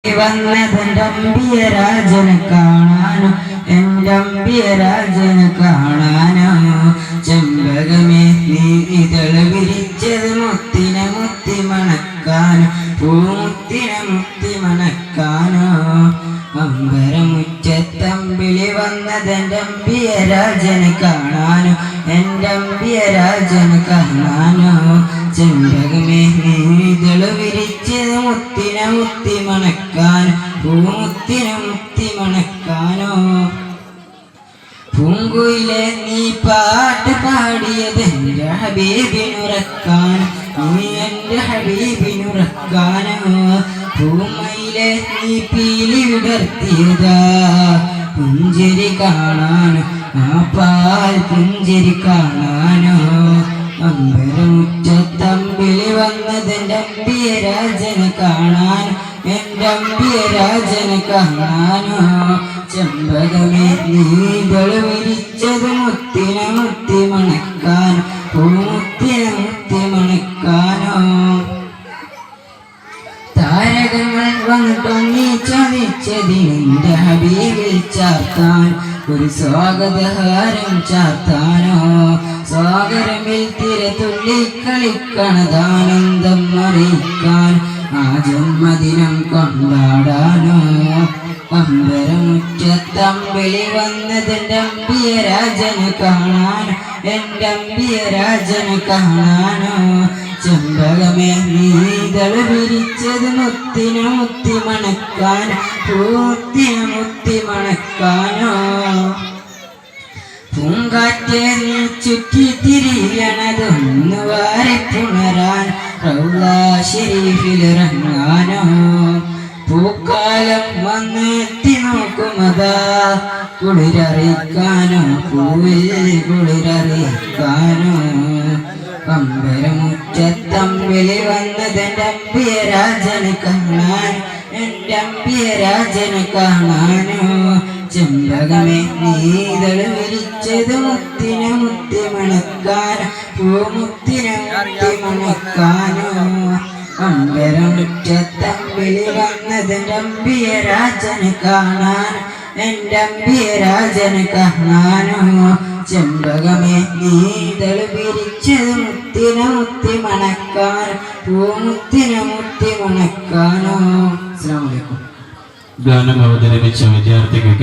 വന്നതെൻ്റമ്പിയരാജനെ കാണാനോ എൻ്റമ്പിയരാജനെ കാണാനോ ചെമ്പകമേ നീ ഇതള് വിരിച്ചത് മുത്തിനെ മുത്തി മണക്കാനോ പൂമുത്തിനെ മുത്തി മണക്കാനോ അമ്പരമുറ്റത്തമ്പിളി വന്നതെൻ്റമ്പിയരാജനെ കാണാനോ എൻ്റമ്പിയരാജനെ കാണാനോ ചെമ്പകമേ നീ ഇതള് വിരിച്ചത് മുത്തിനെ മുത്തി മണക്കാനോ പൂമുത്തിനെ മുത്തി മണക്കാനോ പൂങ്കുയിലെ നീ പാട്ട് പാടിയത് എൻ്റെ ഹബീബിനുറക്കാനോ നീ എൻ്റെ ഹബീബിനുറക്കാനോ പൂമയിലെ നീ പീലി വിടർത്തിയതാ പുഞ്ചിരി കാണാനോ ആ പാൽ പുഞ്ചിരി കാണാനോ അമ്പരമുറ്റത്തമ്പിളി വന്നതെൻ്റമ്പിയരാജനെ കാണാൻ എൻ്റമ്പിയരാജനെ കാണാനോ ചെമ്പകമേ നീകള് വിരിച്ചത് മുത്തിനെ മുത്തി മണക്കാനോ പൂമുത്തിനെ മുത്തി മണക്കാനോ താരകങ്ങൾ വന്നിട്ടൊന്നീ ചതിച്ചതിനെൻ്റെ ഹബീബിൽ ചാർത്താൻ ഒരു സ്വാഗതഹാരം ചാർത്താനോ സ്വാഗരമിൽ തിരതുള്ളി കളിക്കണതാനന്ദം അറിയിക്കാൻ ആ ജന്മദിനം കൊണ്ടാടാനോ അമ്പരമുറ്റത്തമ്പിളി വന്നതെൻ്റമ്പിയരാജനെ കാണാൻ എൻ്റമ്പിയരാജനെ കാണാനോ ചെമ്പകമേ നീതള് വിരിച്ചത് മുത്തിനെ മുത്തി മണക്കാൻ പൂത്തിനെ മുത്തി മണക്കാനോ പൂങ്കാറ്റെ നീ ചുറ്റി തിരിയണതൊന്നു വാരി പുണരാൻ റൗളാ ശരീഫിലിറങ്ങാനോ പൂക്കാലം വന്നെത്തി നോക്കുമതാ കുളിരറിയിക്കാനോ പൂവിൽ കുളിരറിയിക്കാനോ അമ്പരമുറ്റത്തമ്പിളി വന്നതെൻ്റമ്പിയരാജനെ കാണാൻ എൻ്റമ്പിയരാജനെ കാണാനോ ചെമ്പകമേ നീതള് വിരിച്ചത് മുത്തിനെ മുത്തി മണക്കാനോ പൂമുത്തിനെ മുത്തി മണക്കാനോ അമ്പരമുറ്റത്തമ്പിളി വന്നതെൻ്റമ്പിയരാജനെ കാണാൻ എൻ്റമ്പിയരാജനെ കാണാനോ ചെമ്പകമേ നീതള് വിരിച്ചത് മുത്തിനെ മുത്തി മണക്കാൻ പൂമുത്തിനെ മുത്തി മണക്കാനോ. അസ്സലാമു അലൈക്കും. ഗാനം അവതരിപ്പിച്ച വിദ്യാർത്ഥികൾക്ക്